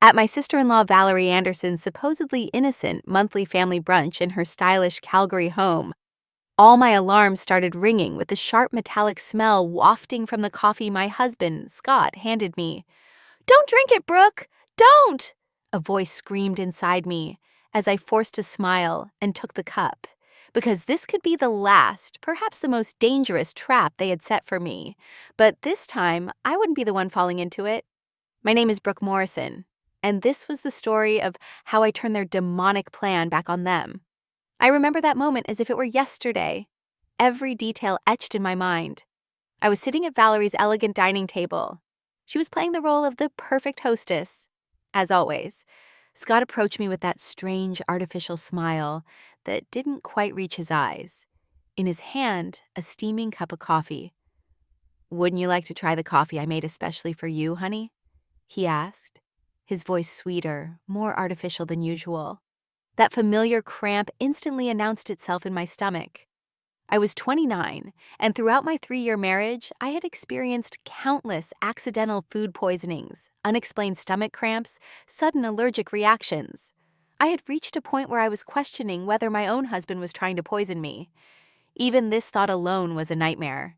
At my sister-in-law Valerie Anderson's supposedly innocent monthly family brunch in her stylish Calgary home, all my alarms started ringing with the sharp metallic smell wafting from the coffee my husband, Scott, handed me. "Don't drink it, Brooke! Don't!" a voice screamed inside me as I forced a smile and took the cup, because this could be the last, perhaps the most dangerous trap they had set for me. But this time, I wouldn't be the one falling into it. My name is Brooke Morrison, and this was the story of how I turned their demonic plan back on them. I remember that moment as if it were yesterday, every detail etched in my mind. I was sitting at Valerie's elegant dining table. She was playing the role of the perfect hostess. As always, Scott approached me with that strange artificial smile that didn't quite reach his eyes. In his hand, a steaming cup of coffee. "Wouldn't you like to try the coffee I made especially for you, honey?" he asked, his voice sweeter, more artificial than usual. That familiar cramp instantly announced itself in my stomach. I was 29, and throughout my 3-year marriage, I had experienced countless accidental food poisonings, unexplained stomach cramps, sudden allergic reactions. I had reached a point where I was questioning whether my own husband was trying to poison me. Even this thought alone was a nightmare.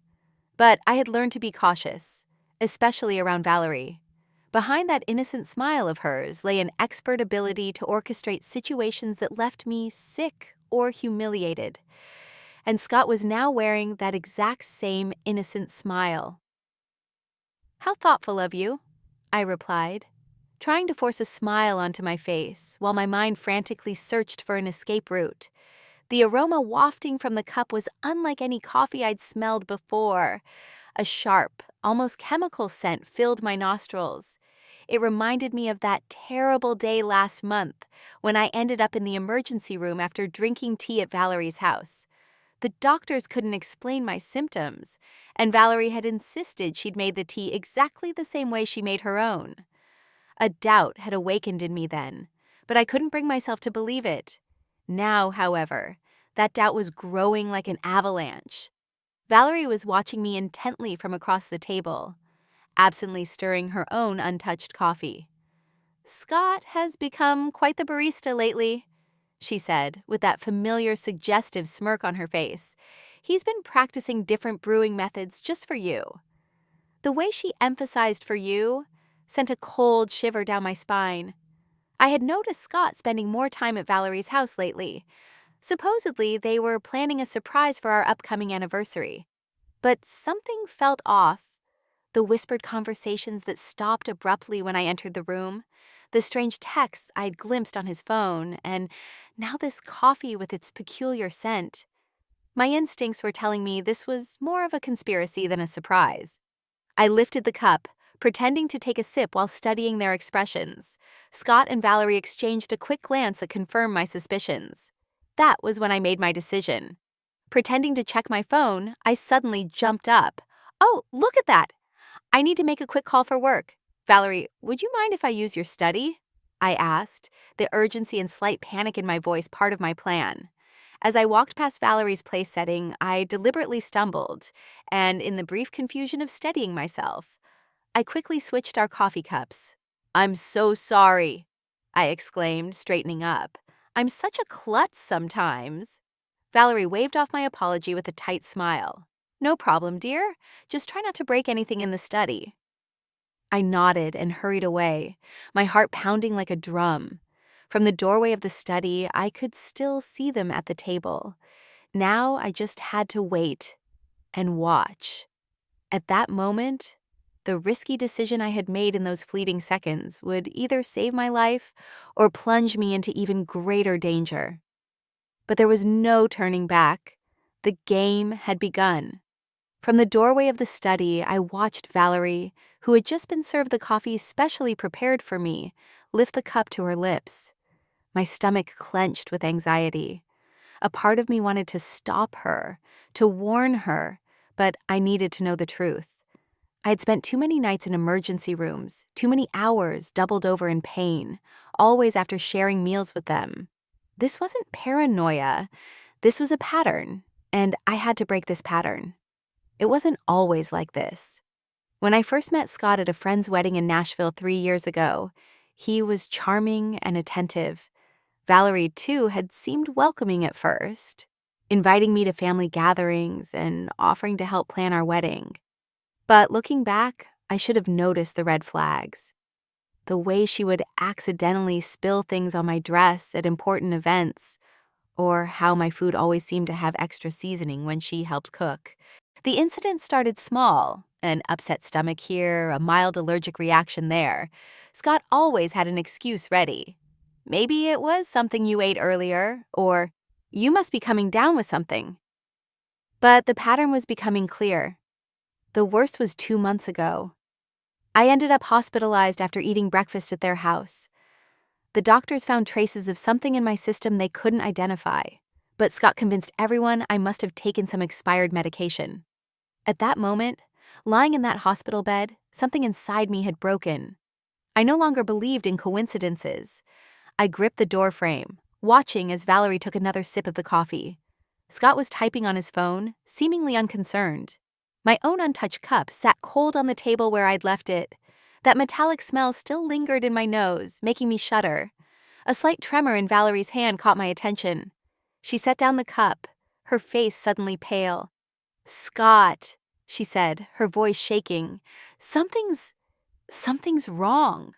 But I had learned to be cautious, especially around Valerie. Behind that innocent smile of hers lay an expert ability to orchestrate situations that left me sick or humiliated. And Scott was now wearing that exact same innocent smile. "How thoughtful of you," I replied, trying to force a smile onto my face while my mind frantically searched for an escape route. The aroma wafting from the cup was unlike any coffee I'd smelled before. A sharp, almost chemical scent filled my nostrils. It reminded me of that terrible day last month when I ended up in the emergency room after drinking tea at Valerie's house. The doctors couldn't explain my symptoms, and Valerie had insisted she'd made the tea exactly the same way she made her own. A doubt had awakened in me then, but I couldn't bring myself to believe it. Now, however, that doubt was growing like an avalanche. Valerie was watching me intently from across the table, absently stirring her own untouched coffee. "Scott has become quite the barista lately," she said, with that familiar suggestive smirk on her face. "He's been practicing different brewing methods just for you." The way she emphasized "for you" sent a cold shiver down my spine. I had noticed Scott spending more time at Valerie's house lately. Supposedly, they were planning a surprise for our upcoming anniversary. But something felt off. The whispered conversations that stopped abruptly when I entered the room, the strange texts I'd glimpsed on his phone, and now this coffee with its peculiar scent. My instincts were telling me this was more of a conspiracy than a surprise. I lifted the cup, pretending to take a sip while studying their expressions. Scott and Valerie exchanged a quick glance that confirmed my suspicions. That was when I made my decision. Pretending to check my phone, I suddenly jumped up. "Oh, look at that! I need to make a quick call for work. Valerie, would you mind if I use your study?" I asked, the urgency and slight panic in my voice part of my plan. As I walked past Valerie's place setting, I deliberately stumbled, and in the brief confusion of steadying myself, I quickly switched our coffee cups. "I'm so sorry," I exclaimed, straightening up. "I'm such a klutz sometimes." Valerie waved off my apology with a tight smile. "No problem, dear. Just try not to break anything in the study." I nodded and hurried away, my heart pounding like a drum. From the doorway of the study, I could still see them at the table. Now I just had to wait and watch. At that moment, the risky decision I had made in those fleeting seconds would either save my life or plunge me into even greater danger. But there was no turning back. The game had begun. From the doorway of the study, I watched Valerie, who had just been served the coffee specially prepared for me, lift the cup to her lips. My stomach clenched with anxiety. A part of me wanted to stop her, to warn her, but I needed to know the truth. I had spent too many nights in emergency rooms, too many hours doubled over in pain, always after sharing meals with them. This wasn't paranoia. This was a pattern, and I had to break this pattern. It wasn't always like this. When I first met Scott at a friend's wedding in Nashville 3 years ago, He was charming and attentive. Valerie, too, had seemed welcoming at first, inviting me to family gatherings and offering to help plan our wedding. But looking back, I should have noticed the red flags. The way she would accidentally spill things on my dress at important events, or how my food always seemed to have extra seasoning when she helped cook. The incident started small, an upset stomach here, a mild allergic reaction there. Scott always had an excuse ready. Maybe it was something you ate earlier, or you must be coming down with something. But the pattern was becoming clear. The worst was 2 months ago. I ended up hospitalized after eating breakfast at their house. The doctors found traces of something in my system they couldn't identify, but Scott convinced everyone I must have taken some expired medication. At that moment, lying in that hospital bed, something inside me had broken. I no longer believed in coincidences. I gripped the doorframe, watching as Valerie took another sip of the coffee. Scott was typing on his phone, seemingly unconcerned. My own untouched cup sat cold on the table where I'd left it. That metallic smell still lingered in my nose, making me shudder. A slight tremor in Valerie's hand caught my attention. She set down the cup, her face suddenly pale. "Scott," she said, her voice shaking. Something's wrong."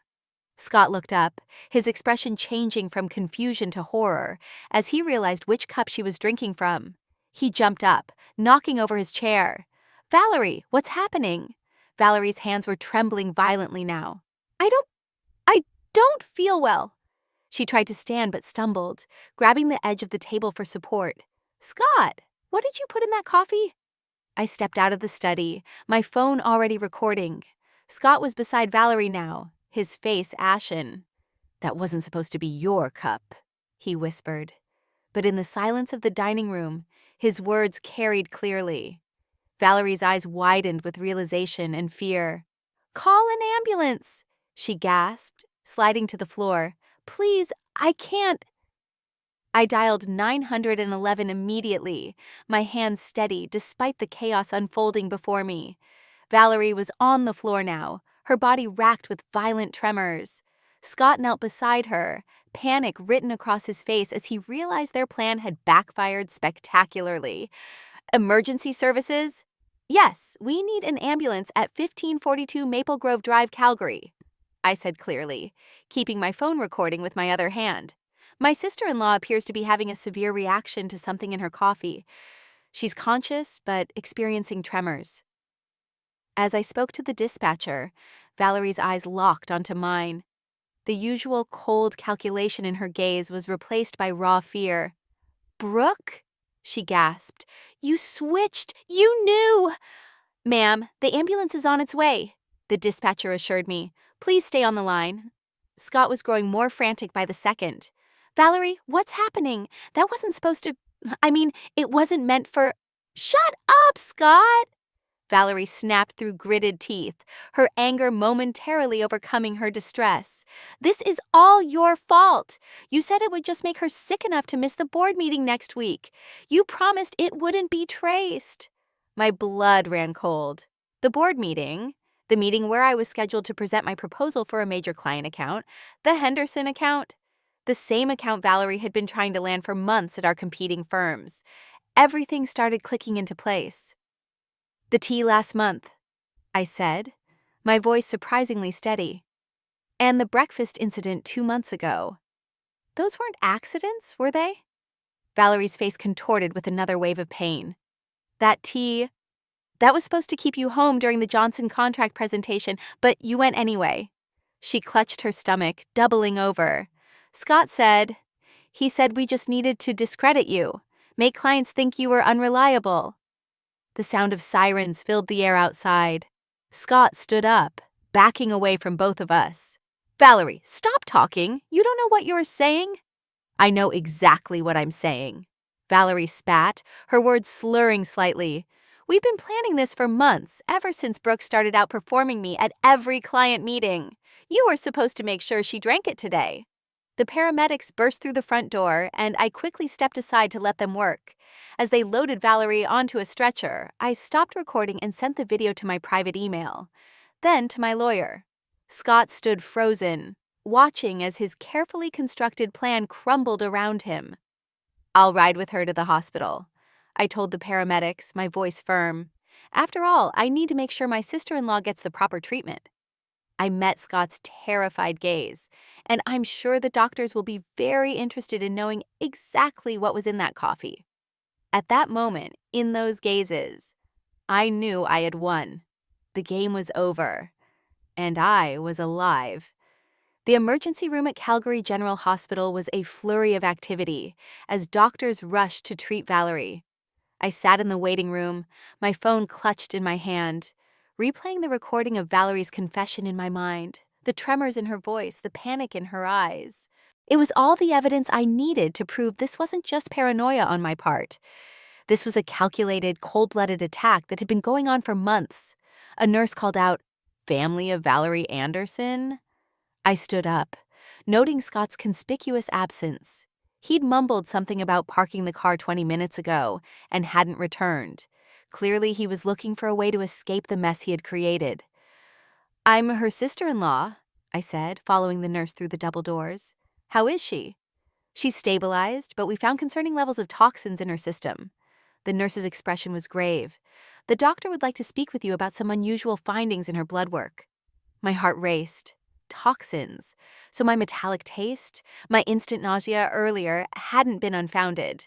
Scott looked up, his expression changing from confusion to horror as he realized which cup she was drinking from. He jumped up, knocking over his chair. "Valerie, what's happening?" Valerie's hands were trembling violently now. I don't feel well." She tried to stand but stumbled, grabbing the edge of the table for support. "Scott, what did you put in that coffee?" I stepped out of the study, my phone already recording. Scott was beside Valerie now, his face ashen. "That wasn't supposed to be your cup," he whispered. But in the silence of the dining room, his words carried clearly. Valerie's eyes widened with realization and fear. "Call an ambulance," she gasped, sliding to the floor. "Please, I can't." I dialed 911 immediately, my hands steady despite the chaos unfolding before me. Valerie was on the floor now, her body racked with violent tremors. Scott knelt beside her, panic written across his face as he realized their plan had backfired spectacularly. "Emergency services?" "Yes, we need an ambulance at 1542 Maple Grove Drive, Calgary," I said clearly, keeping my phone recording with my other hand. "My sister-in-law appears to be having a severe reaction to something in her coffee. She's conscious, but experiencing tremors." As I spoke to the dispatcher, Valerie's eyes locked onto mine. The usual cold calculation in her gaze was replaced by raw fear. "Brooke?" she gasped. "You switched! You knew!" "Ma'am, the ambulance is on its way," the dispatcher assured me. "Please stay on the line." Scott was growing more frantic by the second. "Valerie, what's happening? That wasn't supposed to... it wasn't meant for..." "Shut up, Scott!" Valerie snapped through gritted teeth, her anger momentarily overcoming her distress. "This is all your fault. You said it would just make her sick enough to miss the board meeting next week. You promised it wouldn't be traced." My blood ran cold. The board meeting, the meeting where I was scheduled to present my proposal for a major client account, the Henderson account, the same account Valerie had been trying to land for months at our competing firms. Everything started clicking into place. "The tea last month," I said, my voice surprisingly steady. "And the breakfast incident 2 months ago. Those weren't accidents, were they?" Valerie's face contorted with another wave of pain. "That tea, that was supposed to keep you home during the Johnson contract presentation, but you went anyway." She clutched her stomach, doubling over. "Scott said, he said we just needed to discredit you, make clients think you were unreliable." The sound of sirens filled the air outside. Scott stood up, backing away from both of us. "Valerie, stop talking. You don't know what you're saying?" "I know exactly what I'm saying." Valerie spat, her words slurring slightly. "We've been planning this for months, ever since Brooke started outperforming me at every client meeting. You were supposed to make sure she drank it today." The paramedics burst through the front door, and I quickly stepped aside to let them work. As they loaded Valerie onto a stretcher, I stopped recording and sent the video to my private email. Then to my lawyer. Scott stood frozen, watching as his carefully constructed plan crumbled around him. "I'll ride with her to the hospital," I told the paramedics, my voice firm. "After all, I need to make sure my sister-in-law gets the proper treatment." I met Scott's terrified gaze, and I'm sure the doctors will be very interested in knowing exactly what was in that coffee. At that moment, in those gazes, I knew I had won. The game was over, and I was alive. The emergency room at Calgary General Hospital was a flurry of activity as doctors rushed to treat Valerie. I sat in the waiting room, my phone clutched in my hand, replaying the recording of Valerie's confession in my mind, the tremors in her voice, the panic in her eyes. It was all the evidence I needed to prove this wasn't just paranoia on my part. This was a calculated, cold-blooded attack that had been going on for months. A nurse called out, "Family of Valerie Anderson?" I stood up, noting Scott's conspicuous absence. He'd mumbled something about parking the car 20 minutes ago and hadn't returned. Clearly, he was looking for a way to escape the mess he had created. "I'm her sister-in-law," I said, following the nurse through the double doors. "How is she?" "She's stabilized, but we found concerning levels of toxins in her system." The nurse's expression was grave. "The doctor would like to speak with you about some unusual findings in her blood work." My heart raced. Toxins. So my metallic taste, my instant nausea earlier, hadn't been unfounded.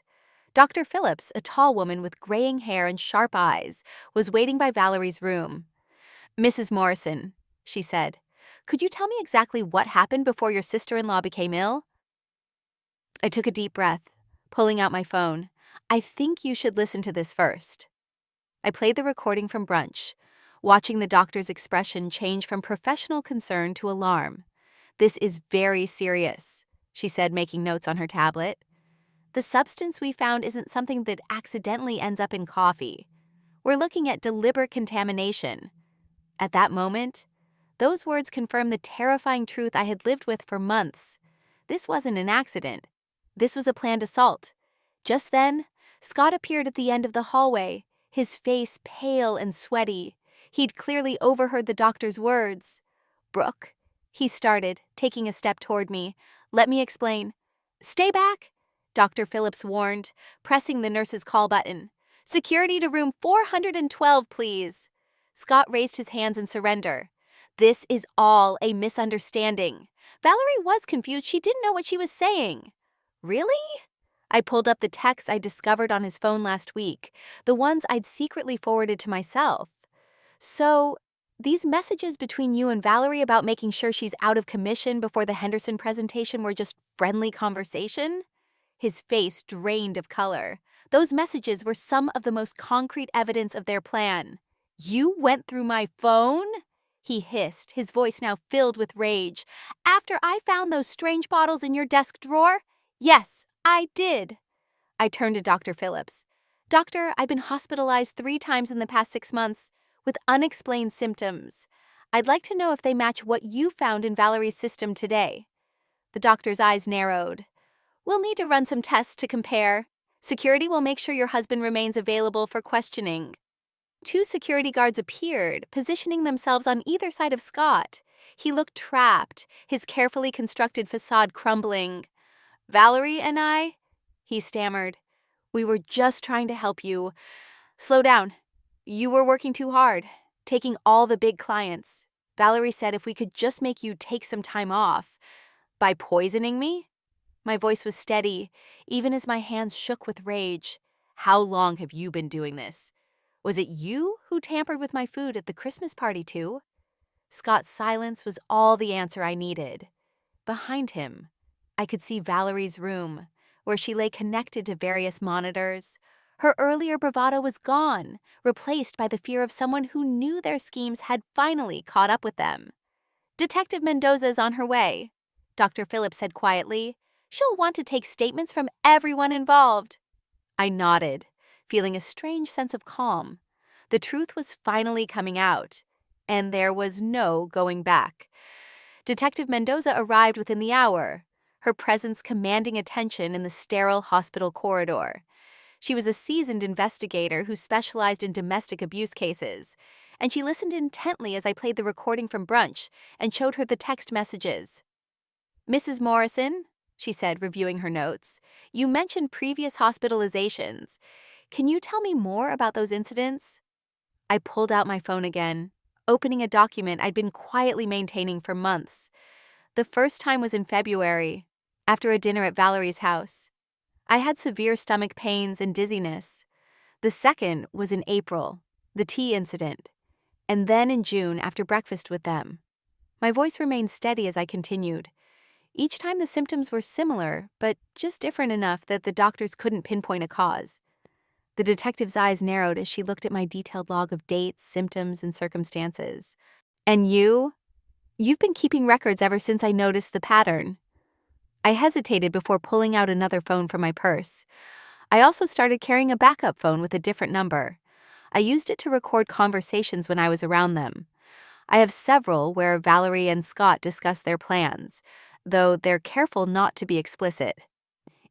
Dr. Phillips, a tall woman with graying hair and sharp eyes, was waiting by Valerie's room. "Mrs. Morrison," she said, "could you tell me exactly what happened before your sister-in-law became ill?" I took a deep breath, pulling out my phone. "I think you should listen to this first." I played the recording from brunch, watching the doctor's expression change from professional concern to alarm. "This is very serious," she said, making notes on her tablet. "The substance we found isn't something that accidentally ends up in coffee. We're looking at deliberate contamination." At that moment, those words confirmed the terrifying truth I had lived with for months. This wasn't an accident. This was a planned assault. Just then, Scott appeared at the end of the hallway, his face pale and sweaty. He'd clearly overheard the doctor's words. "Brooke," he started, taking a step toward me. "Let me explain." "Stay back," Dr. Phillips warned, pressing the nurse's call button. "Security to room 412, please." Scott raised his hands in surrender. "This is all a misunderstanding. Valerie was confused. She didn't know what she was saying." "Really?" I pulled up the texts I discovered on his phone last week, the ones I'd secretly forwarded to myself. "So, these messages between you and Valerie about making sure she's out of commission before the Henderson presentation were just friendly conversation?" His face drained of color. "Those messages were some of the most concrete evidence of their plan." "You went through my phone?" he hissed, his voice now filled with rage. "After I found those strange bottles in your desk drawer? Yes, I did." I turned to Dr. Phillips. "Doctor, I've been hospitalized 3 times in the past 6 months with unexplained symptoms. I'd like to know if they match what you found in Valerie's system today." The doctor's eyes narrowed. "We'll need to run some tests to compare. Security will make sure your husband remains available for questioning." 2 security guards appeared, positioning themselves on either side of Scott. He looked trapped, his carefully constructed facade crumbling. "Valerie and I," he stammered, "we were just trying to help you. Slow down. You were working too hard, taking all the big clients. Valerie said if we could just make you take some time off." "By poisoning me?" My voice was steady, even as my hands shook with rage. "How long have you been doing this? Was it you who tampered with my food at the Christmas party too?" Scott's silence was all the answer I needed. Behind him, I could see Valerie's room, where she lay connected to various monitors. Her earlier bravado was gone, replaced by the fear of someone who knew their schemes had finally caught up with them. "Detective Mendoza is on her way," Dr. Phillips said quietly. "She'll want to take statements from everyone involved." I nodded, feeling a strange sense of calm. The truth was finally coming out, and there was no going back. Detective Mendoza arrived within the hour, her presence commanding attention in the sterile hospital corridor. She was a seasoned investigator who specialized in domestic abuse cases, and she listened intently as I played the recording from brunch and showed her the text messages. Mrs. Morrison, she said, reviewing her notes, you mentioned previous hospitalizations. Can you tell me more about those incidents? I pulled out my phone again, opening a document I'd been quietly maintaining for months. The first time was in February, after a dinner at Valerie's house. I had severe stomach pains and dizziness. The second was in April, the tea incident, and then in June after breakfast with them. My voice remained steady as I continued. Each time the symptoms were similar, but just different enough that the doctors couldn't pinpoint a cause. The detective's eyes narrowed as she looked at my detailed log of dates, symptoms, and circumstances. And you? You've been keeping records ever since I noticed the pattern. I hesitated before pulling out another phone from my purse. I also started carrying a backup phone with a different number. I used it to record conversations when I was around them. I have several where Valerie and Scott discuss their plans, though they're careful not to be explicit.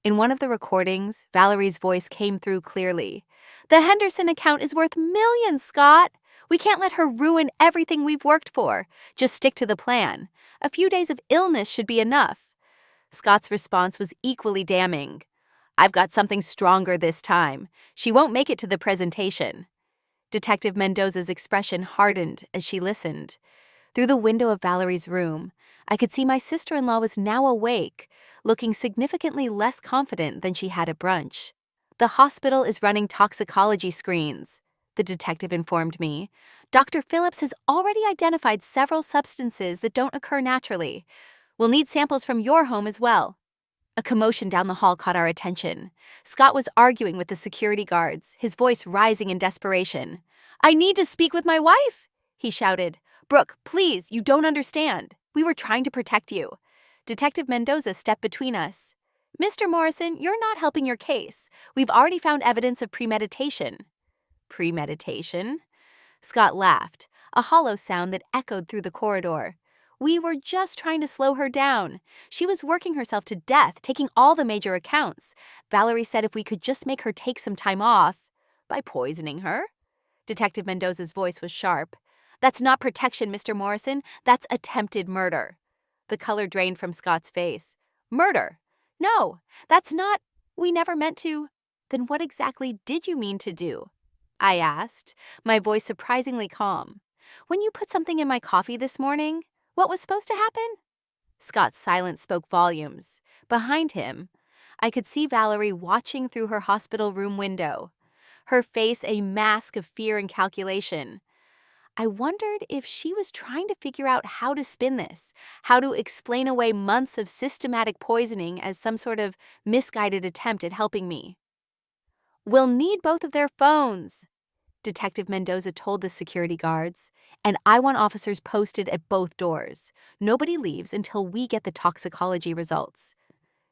In one of the recordings, Valerie's voice came through clearly. "The Henderson account is worth millions, Scott! We can't let her ruin everything we've worked for. Just stick to the plan. A few days of illness should be enough." Scott's response was equally damning. "I've got something stronger this time. She won't make it to the presentation." Detective Mendoza's expression hardened as she listened. Through the window of Valerie's room, I could see my sister-in-law was now awake, looking significantly less confident than she had at brunch. "The hospital is running toxicology screens," the detective informed me. "Dr. Phillips has already identified several substances that don't occur naturally. We'll need samples from your home as well." A commotion down the hall caught our attention. Scott was arguing with the security guards, his voice rising in desperation. "I need to speak with my wife," he shouted. "Brooke, please, you don't understand. We were trying to protect you." Detective Mendoza stepped between us. "Mr. Morrison, you're not helping your case. We've already found evidence of premeditation." "Premeditation?" Scott laughed, a hollow sound that echoed through the corridor. "We were just trying to slow her down. She was working herself to death, taking all the major accounts. Valerie said if we could just make her take some time off." "By poisoning her?" Detective Mendoza's voice was sharp. "That's not protection, Mr. Morrison. That's attempted murder." The color drained from Scott's face. "Murder? No, that's not. We never meant to." "Then what exactly did you mean to do?" I asked, my voice surprisingly calm. "When you put something in my coffee this morning, what was supposed to happen?" Scott's silence spoke volumes. Behind him, I could see Valerie watching through her hospital room window, her face a mask of fear and calculation. I wondered if she was trying to figure out how to spin this, how to explain away months of systematic poisoning as some sort of misguided attempt at helping me. "We'll need both of their phones," Detective Mendoza told the security guards, "and I want officers posted at both doors. Nobody leaves until we get the toxicology results."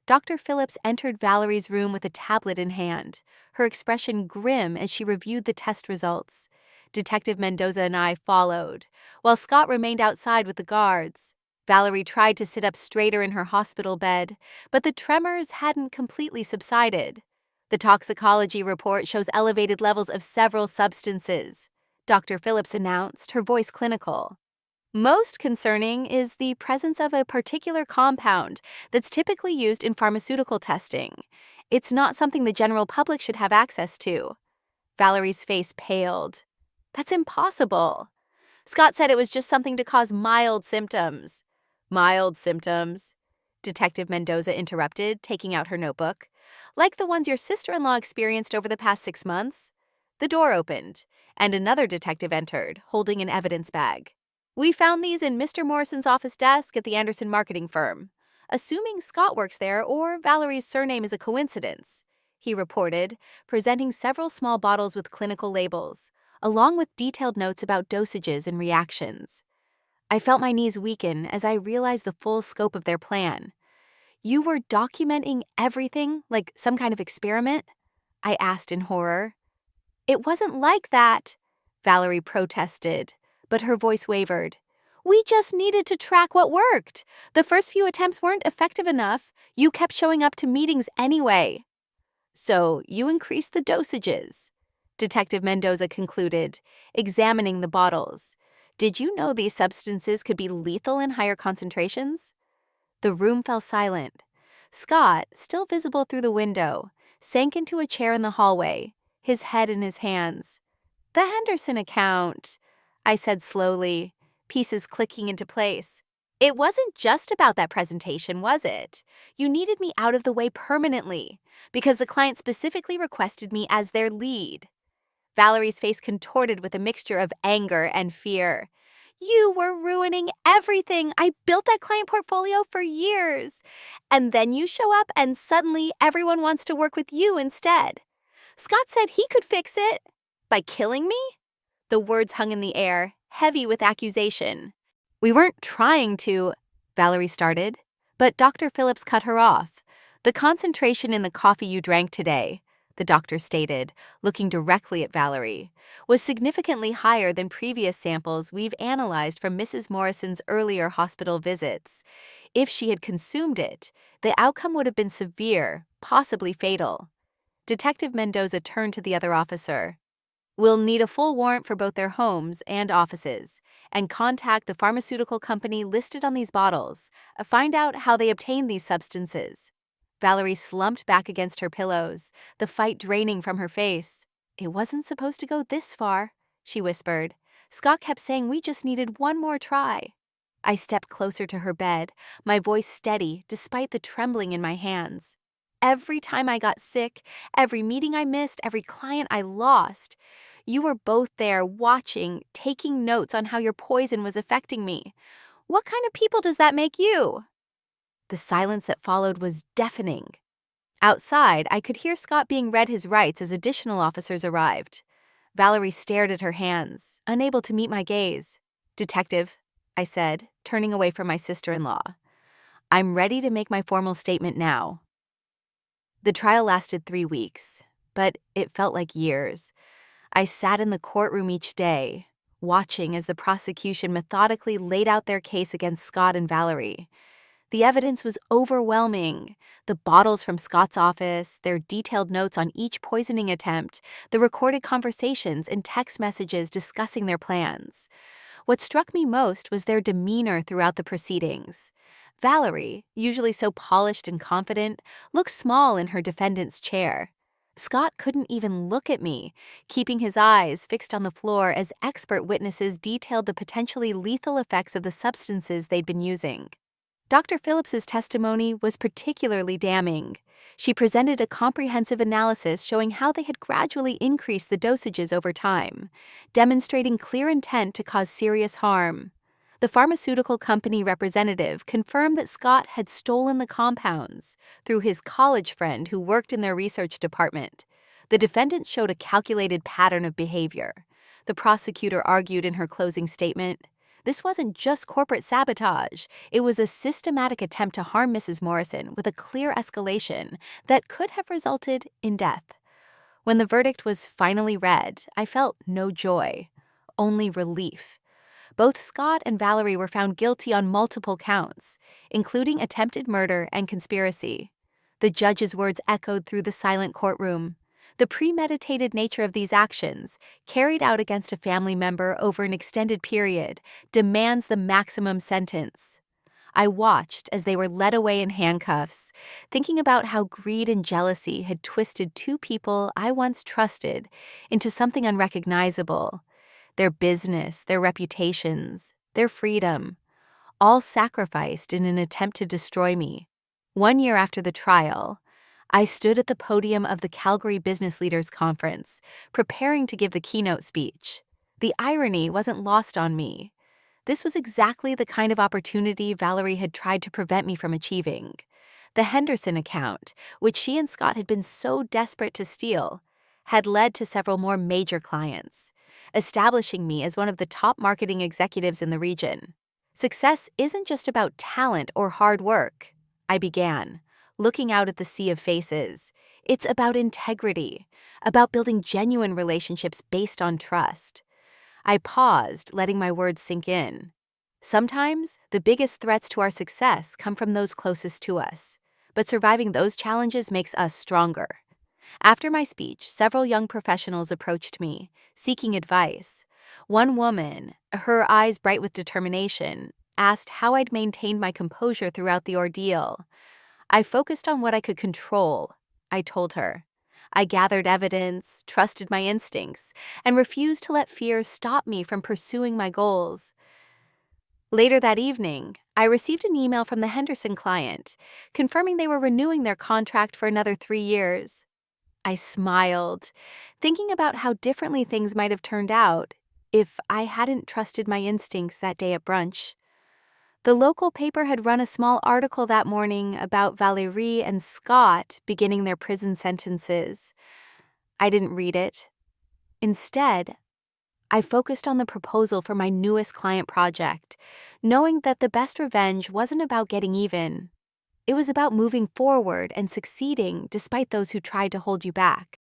Dr. Phillips entered Valerie's room with a tablet in hand, her expression grim as she reviewed the test results. Detective Mendoza and I followed, while Scott remained outside with the guards. Valerie tried to sit up straighter in her hospital bed, but the tremors hadn't completely subsided. "The toxicology report shows elevated levels of several substances," Dr. Phillips announced, her voice clinical. "Most concerning is the presence of a particular compound that's typically used in pharmaceutical testing. It's not something the general public should have access to." Valerie's face paled. "That's impossible." Scott said it was just something to cause mild symptoms. "Mild symptoms?" Detective Mendoza interrupted, taking out her notebook. "Like the ones your sister-in-law experienced over the past 6 months?" The door opened, and another detective entered, holding an evidence bag. "We found these in Mr. Morrison's office desk at the Anderson marketing firm. Assuming Scott works there or Valerie's surname is a coincidence," he reported, presenting several small bottles with clinical labels, along with detailed notes about dosages and reactions. I felt my knees weaken as I realized the full scope of their plan. "You were documenting everything, like some kind of experiment?" I asked in horror. "It wasn't like that," Valerie protested, but her voice wavered. "We just needed to track what worked. The first few attempts weren't effective enough. You kept showing up to meetings anyway." "So you increased the dosages," Detective Mendoza concluded, examining the bottles. "Did you know these substances could be lethal in higher concentrations?" The room fell silent. Scott, still visible through the window, sank into a chair in the hallway, his head in his hands. "The Henderson account," I said slowly, pieces clicking into place. "It wasn't just about that presentation, was it? You needed me out of the way permanently, because the client specifically requested me as their lead." Valerie's face contorted with a mixture of anger and fear. "You were ruining everything. I built that client portfolio for years. And then you show up and suddenly everyone wants to work with you instead. Scott said he could fix it. By killing me?" The words hung in the air, heavy with accusation. "We weren't trying to," Valerie started, but Dr. Phillips cut her off. "The concentration in the coffee you drank today," the doctor stated, looking directly at Valerie, "was significantly higher than previous samples we've analyzed from Mrs. Morrison's earlier hospital visits. If she had consumed it, the outcome would have been severe, possibly fatal." Detective Mendoza turned to the other officer. "We'll need a full warrant for both their homes and offices, and contact the pharmaceutical company listed on these bottles. Find out how they obtained these substances." Valerie slumped back against her pillows, the fight draining from her face. "It wasn't supposed to go this far," she whispered. "Scott kept saying we just needed one more try." I stepped closer to her bed, my voice steady despite the trembling in my hands. "Every time I got sick, every meeting I missed, every client I lost, you were both there watching, taking notes on how your poison was affecting me. What kind of people does that make you?" The silence that followed was deafening. Outside, I could hear Scott being read his rights as additional officers arrived. Valerie stared at her hands, unable to meet my gaze. "Detective," I said, turning away from my sister-in-law, "I'm ready to make my formal statement now." The trial lasted 3 weeks, but it felt like years. I sat in the courtroom each day, watching as the prosecution methodically laid out their case against Scott and Valerie. The evidence was overwhelming. The bottles from Scott's office, their detailed notes on each poisoning attempt, the recorded conversations and text messages discussing their plans. What struck me most was their demeanor throughout the proceedings. Valerie, usually so polished and confident, looked small in her defendant's chair. Scott couldn't even look at me, keeping his eyes fixed on the floor as expert witnesses detailed the potentially lethal effects of the substances they'd been using. Dr. Phillips's testimony was particularly damning. She presented a comprehensive analysis showing how they had gradually increased the dosages over time, demonstrating clear intent to cause serious harm. The pharmaceutical company representative confirmed that Scott had stolen the compounds through his college friend who worked in their research department. The defendant showed a calculated pattern of behavior. The prosecutor argued in her closing statement, "This wasn't just corporate sabotage. It was a systematic attempt to harm Mrs. Morrison with a clear escalation that could have resulted in death." When the verdict was finally read, I felt no joy, only relief. Both Scott and Valerie were found guilty on multiple counts, including attempted murder and conspiracy. The judge's words echoed through the silent courtroom. The premeditated nature of these actions, carried out against a family member over an extended period, demands the maximum sentence. I watched as they were led away in handcuffs, thinking about how greed and jealousy had twisted two people I once trusted into something unrecognizable. Their business, their reputations, their freedom, all sacrificed in an attempt to destroy me. 1 year after the trial, I stood at the podium of the Calgary Business Leaders Conference, preparing to give the keynote speech. The irony wasn't lost on me. This was exactly the kind of opportunity Valerie had tried to prevent me from achieving. The Henderson account, which she and Scott had been so desperate to steal, had led to several more major clients, establishing me as one of the top marketing executives in the region. Success isn't just about talent or hard work, I began, looking out at the sea of faces. It's about integrity, about building genuine relationships based on trust. I paused, letting my words sink in. Sometimes, the biggest threats to our success come from those closest to us, but surviving those challenges makes us stronger. After my speech, several young professionals approached me, seeking advice. One woman, her eyes bright with determination, asked how I'd maintained my composure throughout the ordeal. I focused on what I could control, I told her. I gathered evidence, trusted my instincts, and refused to let fear stop me from pursuing my goals. Later that evening, I received an email from the Henderson client, confirming they were renewing their contract for another 3 years. I smiled, thinking about how differently things might have turned out if I hadn't trusted my instincts that day at brunch. The local paper had run a small article that morning about Valérie and Scott beginning their prison sentences. I didn't read it. Instead, I focused on the proposal for my newest client project, knowing that the best revenge wasn't about getting even. It was about moving forward and succeeding despite those who tried to hold you back.